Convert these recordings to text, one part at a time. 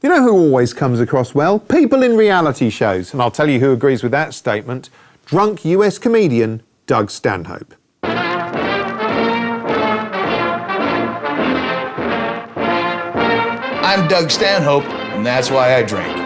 You know who always comes across well? People in reality shows. And I'll tell you who agrees with that statement. Drunk US comedian Doug Stanhope. I'm Doug Stanhope, and that's why I drink.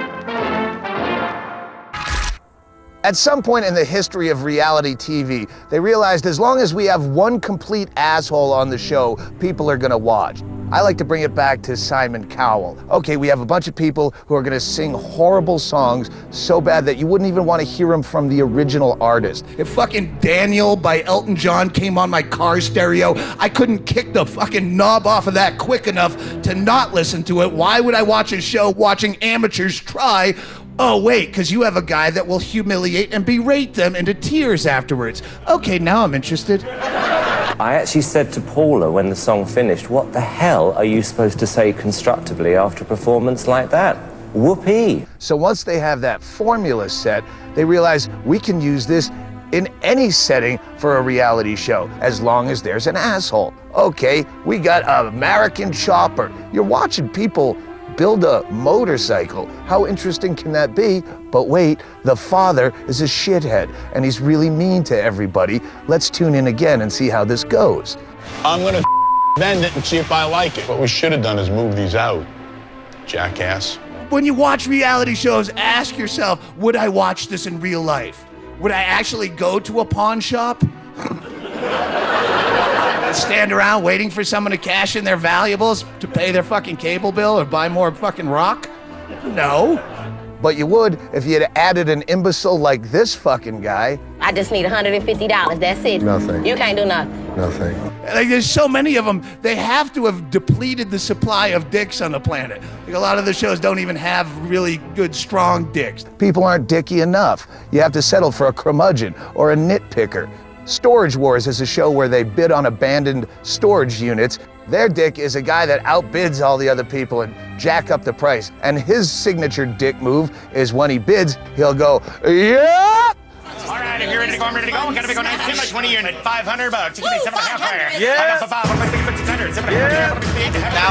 At some point in the history of reality TV, they realized as long as we have one complete asshole on the show, people are gonna watch. I like to bring it back to Simon Cowell. Okay, we have a bunch of people who are gonna sing horrible songs so bad that you wouldn't even want to hear them from the original artist. If fucking Daniel by Elton John came on my car stereo, I couldn't kick the fucking knob off of that quick enough to not listen to it. Why would I watch a show watching amateurs try? Oh wait, because you have a guy that will humiliate and berate them into tears afterwards. Okay, now I'm interested. I actually said to Paula when the song finished, what the hell are you supposed to say constructively after a performance like that? Whoopee. So once they have that formula set, they realize we can use this in any setting for a reality show, as long as there's an asshole. Okay, we got an American Chopper. You're watching people build a motorcycle. How interesting can that be? But wait, the father is a shithead, and he's really mean to everybody. Let's tune in again and see how this goes. I'm gonna bend it and see if I like it. What we should have done is move these out, jackass. When you watch reality shows, ask yourself, would I watch this in real life? Would I actually go to a pawn shop? Stand around waiting for someone to cash in their valuables to pay their fucking cable bill or buy more fucking rock? No. But you would if you had added an imbecile like this fucking guy. I just need $150, that's it. Nothing. You can't do nothing. Nothing. Like, there's so many of them, they have to have depleted the supply of dicks on the planet. Like, a lot of the shows don't even have really good, strong dicks. People aren't dicky enough. You have to settle for a curmudgeon or a nitpicker. Storage Wars is a show where they bid on abandoned storage units. Their dick is a guy that outbids all the other people and jack up the price. And his signature dick move is when he bids, he'll go, yeah! All right, if you're ready to go, I'm ready to go. I'm gonna be going 19 by 20 unit, $500. You give me 7.5 there. Yeah. I got for 5. What am I thinking? 600. 700. Yeah.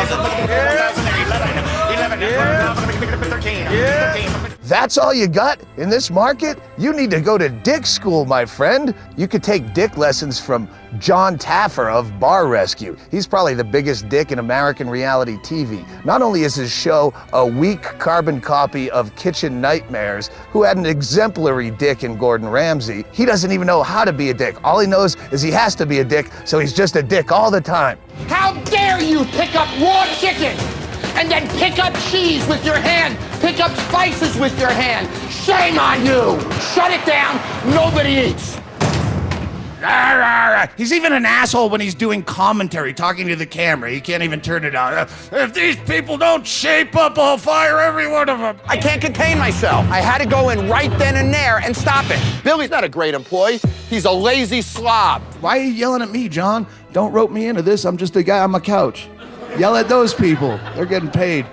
1,000. 11. 13. Yeah. That's all you got in this market? You need to go to dick school, my friend. You could take dick lessons from John Taffer of Bar Rescue. He's probably the biggest dick in American reality TV. Not only is his show a weak carbon copy of Kitchen Nightmares, who had an exemplary dick in Gordon Ramsay, he doesn't even know how to be a dick. All he knows is he has to be a dick, so he's just a dick all the time. How dare you pick up raw chicken and then pick up cheese with your hand, pick up spices with your hand? Shame on you! Shut it down, nobody eats. He's even an asshole when he's doing commentary, talking to the camera. He can't even turn it on. If these people don't shape up, I'll fire every one of them. I can't contain myself. I had to go in right then and there and stop it. Billy's not a great employee. He's a lazy slob. Why are you yelling at me, John? Don't rope me into this. I'm just a guy on my couch. Yell at those people. They're getting paid.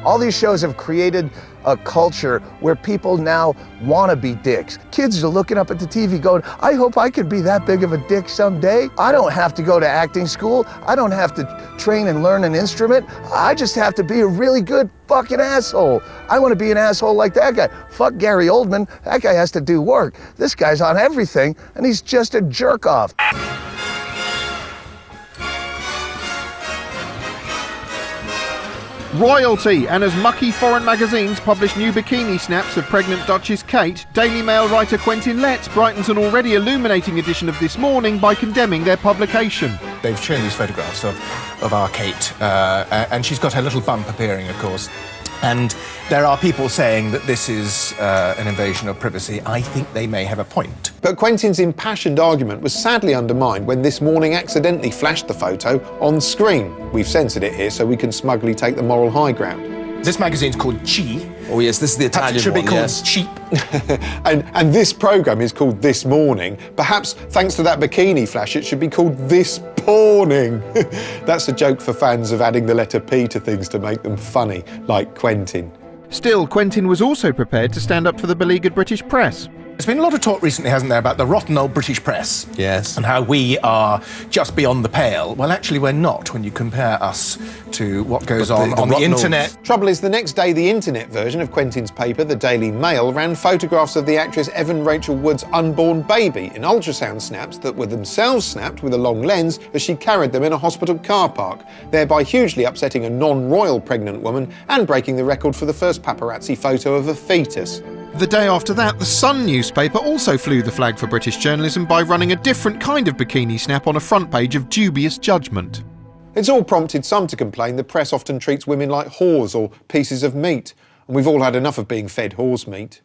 All these shows have created a culture where people now want to be dicks. Kids are looking up at the TV going, I hope I can be that big of a dick someday. I don't have to go to acting school. I don't have to train and learn an instrument. I just have to be a really good fucking asshole. I want to be an asshole like that guy. Fuck Gary Oldman. That guy has to do work. This guy's on everything, and he's just a jerk off. Royalty, and as mucky foreign magazines publish new bikini snaps of pregnant Duchess Kate, Daily Mail writer Quentin Letts brightens an already illuminating edition of This Morning by condemning their publication. They've shown these photographs of our Kate, and she's got her little bump appearing, of course. And there are people saying that this is an invasion of privacy. I think they may have a point. But Quentin's impassioned argument was sadly undermined when This Morning accidentally flashed the photo on screen. We've censored it here so we can smugly take the moral high ground. This magazine's called Chi. Oh yes, this is the Italian one. It should be called yes. Cheap. and this programme is called This Morning. Perhaps, thanks to that bikini flash, it should be called This Porning. That's a joke for fans of adding the letter P to things to make them funny, like Quentin. Still, Quentin was also prepared to stand up for the beleaguered British press. There's been a lot of talk recently, hasn't there, about the rotten old British press. Yes. And how we are just beyond the pale. Well, actually, we're not when you compare us to what goes on the internet. Trouble is, the next day, the internet version of Quentin's paper, the Daily Mail, ran photographs of the actress Evan Rachel Wood's unborn baby in ultrasound snaps that were themselves snapped with a long lens as she carried them in a hospital car park, thereby hugely upsetting a non-royal pregnant woman and breaking the record for the first paparazzi photo of a fetus. The day after that, the Sun newspaper also flew the flag for British journalism by running a different kind of bikini snap on a front page of dubious judgment. It's all prompted some to complain the press often treats women like whores or pieces of meat, and we've all had enough of being fed horse meat.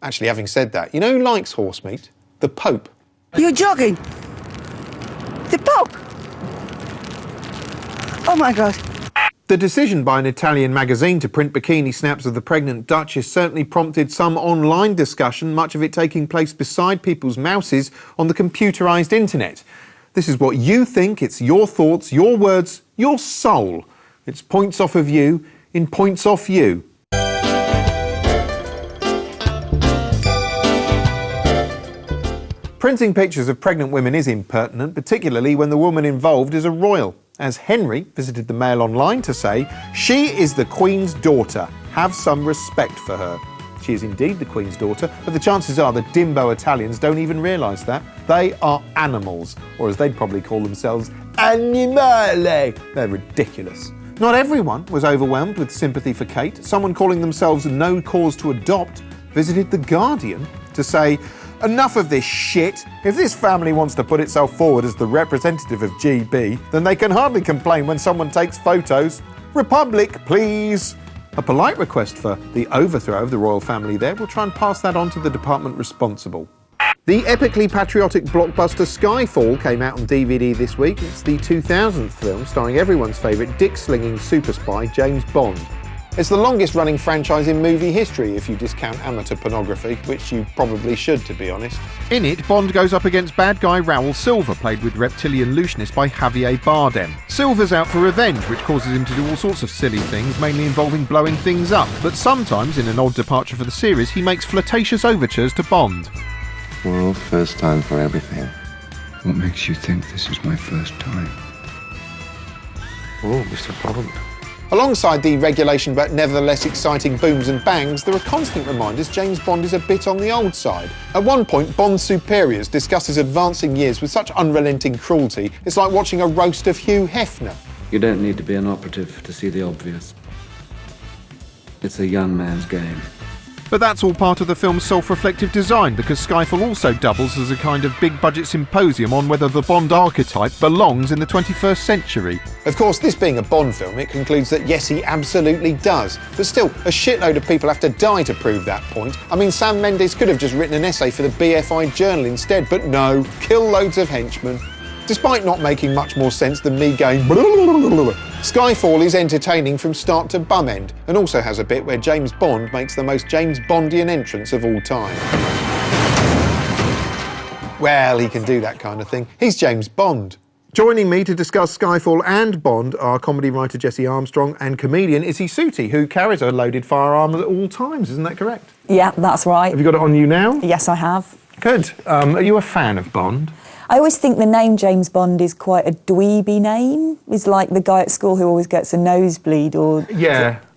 Actually, having said that, you know who likes horse meat? The Pope. You're jogging? The Pope? Oh my God. The decision by an Italian magazine to print bikini snaps of the pregnant Duchess certainly prompted some online discussion, much of it taking place beside people's mouses on the computerised internet. This is what you think, it's your thoughts, your words, your soul. It's points off of you in points off you. Printing pictures of pregnant women is impertinent, particularly when the woman involved is a royal. As Henry visited the Mail Online to say, "She is the Queen's daughter. Have some respect for her." She is indeed the Queen's daughter, but the chances are the dimbo Italians don't even realise that. They are animals, or as they'd probably call themselves, animale. They're ridiculous. Not everyone was overwhelmed with sympathy for Kate. Someone calling themselves No Cause to Adopt visited The Guardian to say, "Enough of this shit. If this family wants to put itself forward as the representative of GB, then they can hardly complain when someone takes photos. Republic, please." A polite request for the overthrow of the royal family there. We'll try and pass that on to the department responsible. The epically patriotic blockbuster Skyfall came out on DVD this week. It's the 2000th film starring everyone's favourite dick-slinging super spy James Bond. It's the longest-running franchise in movie history, if you discount amateur pornography, which you probably should, to be honest. In it, Bond goes up against bad guy Raoul Silver, played with reptilian looseness by Javier Bardem. Silver's out for revenge, which causes him to do all sorts of silly things, mainly involving blowing things up. But sometimes, in an odd departure for the series, he makes flirtatious overtures to Bond. Well, first time for everything. What makes you think this is my first time? Oh, Mr. Bond. Alongside the regulation but nevertheless exciting booms and bangs, there are constant reminders James Bond is a bit on the old side. At one point, Bond's superiors discuss his advancing years with such unrelenting cruelty, it's like watching a roast of Hugh Hefner. You don't need to be an operative to see the obvious. It's a young man's game. But that's all part of the film's self-reflective design, because Skyfall also doubles as a kind of big-budget symposium on whether the Bond archetype belongs in the 21st century. Of course, this being a Bond film, it concludes that yes, he absolutely does. But still, a shitload of people have to die to prove that point. I mean, Sam Mendes could have just written an essay for the BFI Journal instead, but no, kill loads of henchmen. Despite not making much more sense than me going Skyfall is entertaining from start to bum end, and also has a bit where James Bond makes the most James Bondian entrance of all time. Well, he can do that kind of thing. He's James Bond. Joining me to discuss Skyfall and Bond are comedy writer Jesse Armstrong and comedian Issy Suti, who carries a loaded firearm at all times, isn't that correct? Yeah, that's right. Have you got it on you now? Yes, I have. Good. Are you a fan of Bond? I always think the name James Bond is quite a dweeby name. He's like the guy at school who always gets a nosebleed or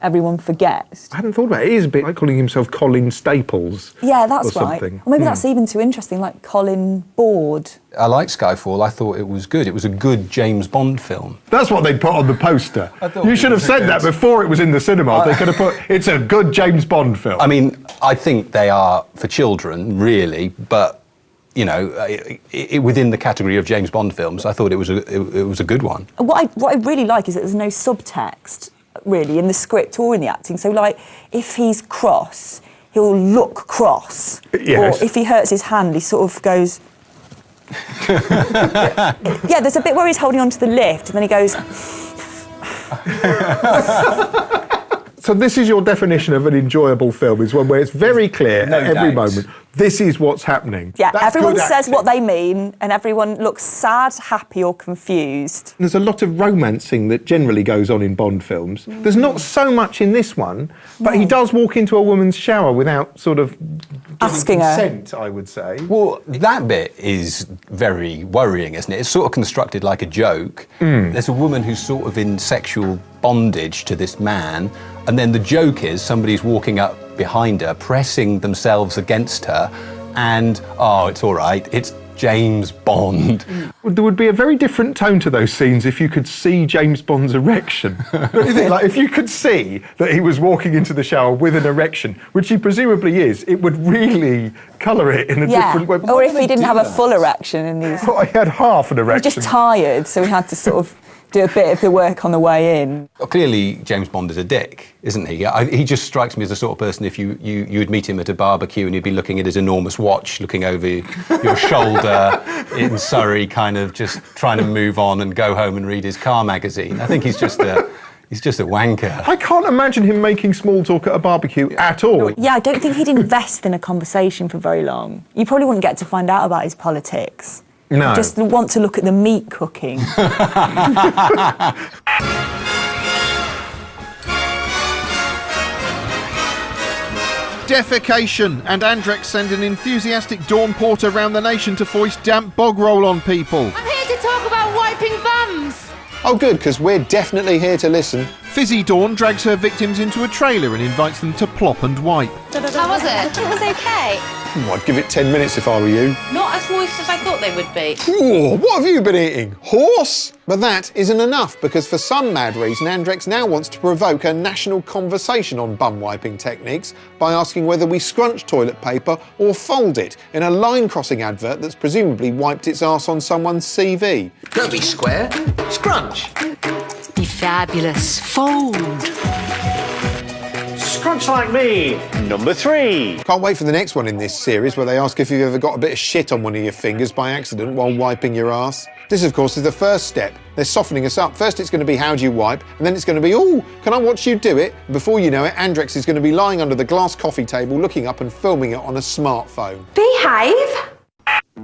everyone forgets. I hadn't thought about it. It is a bit like calling himself Colin Staples. Yeah, that's or right. Something. Or maybe that's even too interesting, like Colin Board. I like Skyfall. I thought it was good. It was a good James Bond film. That's what they put on the poster. You should have said that before it was in the cinema. They could have put, it's a good James Bond film. I mean, I think they are for children, really, but you know, within the category of James Bond films, I thought it was a good one. What I really like is that there's no subtext, really, in the script or in the acting. So, like, if he's cross, he'll look cross. Yes. Or if he hurts his hand, he sort of goes... Yeah, there's a bit where he's holding on to the lift, and then he goes... So this is your definition of an enjoyable film, is one where it's very clear at every moment, this is what's happening. Yeah, That's everyone says acting. what they mean, and everyone looks sad, happy or confused. There's a lot of romancing that generally goes on in Bond films. There's not so much in this one, but he does walk into a woman's shower without sort of asking her. Consent, I would say. Well, that bit is very worrying, isn't it? It's sort of constructed like a joke. There's a woman who's sort of in sexual bondage to this man, and then the joke is somebody's walking up behind her, pressing themselves against her, and, oh, it's all right, it's James Bond. There would be a very different tone to those scenes if you could see James Bond's erection. Don't you think? Like, if you could see that he was walking into the shower with an erection, which he presumably is, it would really colour it in a different way. Or if he didn't have a full erection in these. Well, he had half an He was erection. just tired, so he had to sort of do a bit of the work on the way in. Well, clearly, James Bond is a dick, isn't he? He just strikes me as the sort of person, if you would meet him at a barbecue and you'd be looking at his enormous watch, looking over your shoulder in Surrey, kind of just trying to move on and go home and read his car magazine. I think he's just a wanker. I can't imagine him making small talk at a barbecue at all. Yeah, I don't think he'd invest in a conversation for very long. You probably wouldn't get to find out about his politics. No. You just want to look at the meat cooking. Defecation, and Andrex send an enthusiastic Dawn Porter round the nation to foist damp bog roll on people. I'm here to talk about wiping bums. Oh, good, because we're definitely here to listen. Fizzy Dawn drags her victims into a trailer and invites them to plop and wipe. How was it? It was okay. I'd give it 10 minutes if I were you. Not as moist as I thought they would be. Whoa, what have you been eating? Horse? But that isn't enough, because for some mad reason, Andrex now wants to provoke a national conversation on bum wiping techniques by asking whether we scrunch toilet paper or fold it in a line-crossing advert that's presumably wiped its arse on someone's CV. Don't be square, scrunch. Be fabulous. Fold. Scrunch like me. Number 3. Can't wait for the next one in this series where they ask if you've ever got a bit of shit on one of your fingers by accident while wiping your arse. This, of course, is the first step. They're softening us up. First it's going to be how do you wipe, and then it's going to be, oh, can I watch you do it? Before you know it, Andrex is going to be lying under the glass coffee table looking up and filming it on a smartphone. Behave.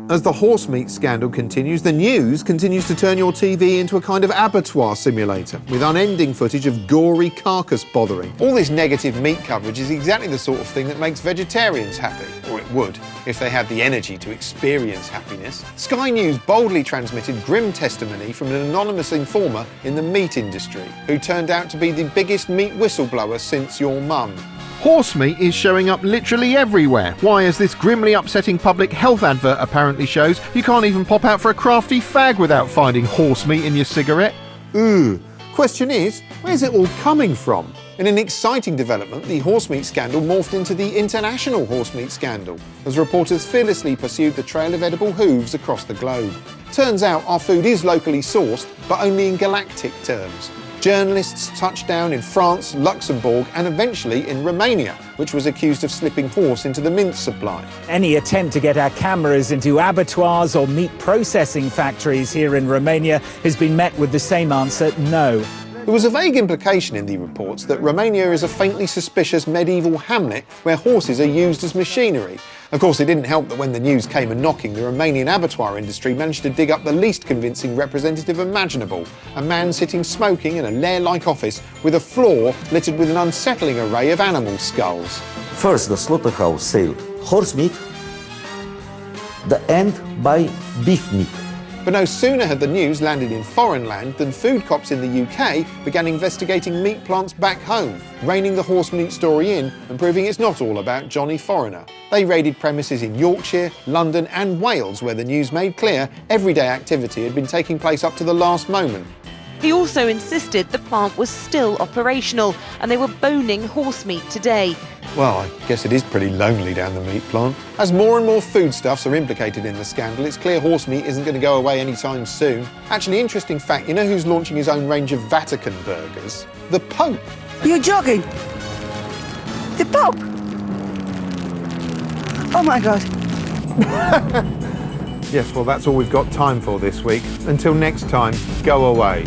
As the horse meat scandal continues, the news continues to turn your TV into a kind of abattoir simulator, with unending footage of gory carcass bothering. All this negative meat coverage is exactly the sort of thing that makes vegetarians happy, or it would, if they had the energy to experience happiness. Sky News boldly transmitted grim testimony from an anonymous informer in the meat industry, who turned out to be the biggest meat whistleblower since your mum. Horse meat is showing up literally everywhere. Why, as this grimly upsetting public health advert apparently shows, you can't even pop out for a crafty fag without finding horse meat in your cigarette. Ooh. Question is, where's it all coming from? In an exciting development, the horse meat scandal morphed into the international horse meat scandal, as reporters fearlessly pursued the trail of edible hooves across the globe. Turns out our food is locally sourced, but only in galactic terms. Journalists touched down in France, Luxembourg, and eventually in Romania, which was accused of slipping horse into the mince supply. Any attempt to get our cameras into abattoirs or meat processing factories here in Romania has been met with the same answer, no. There was a vague implication in the reports that Romania is a faintly suspicious medieval hamlet where horses are used as machinery. Of course, it didn't help that when the news came a-knocking, the Romanian abattoir industry managed to dig up the least convincing representative imaginable, a man sitting smoking in a lair-like office with a floor littered with an unsettling array of animal skulls. First, the slaughterhouse sell horse meat, the end by beef meat. But no sooner had the news landed in foreign land than food cops in the UK began investigating meat plants back home, reining the horse meat story in and proving it's not all about Johnny Foreigner. They raided premises in Yorkshire, London and Wales where the news made clear everyday activity had been taking place up to the last moment. He also insisted the plant was still operational and they were boning horse meat today. Well, I guess it is pretty lonely down the meat plant. As more and more foodstuffs are implicated in the scandal, it's clear horse meat isn't going to go away anytime soon. Actually, interesting fact, you know who's launching his own range of Vatican burgers? The Pope. You're jogging. The Pope. Oh my God. Yes, well, that's all we've got time for this week. Until next time, go away.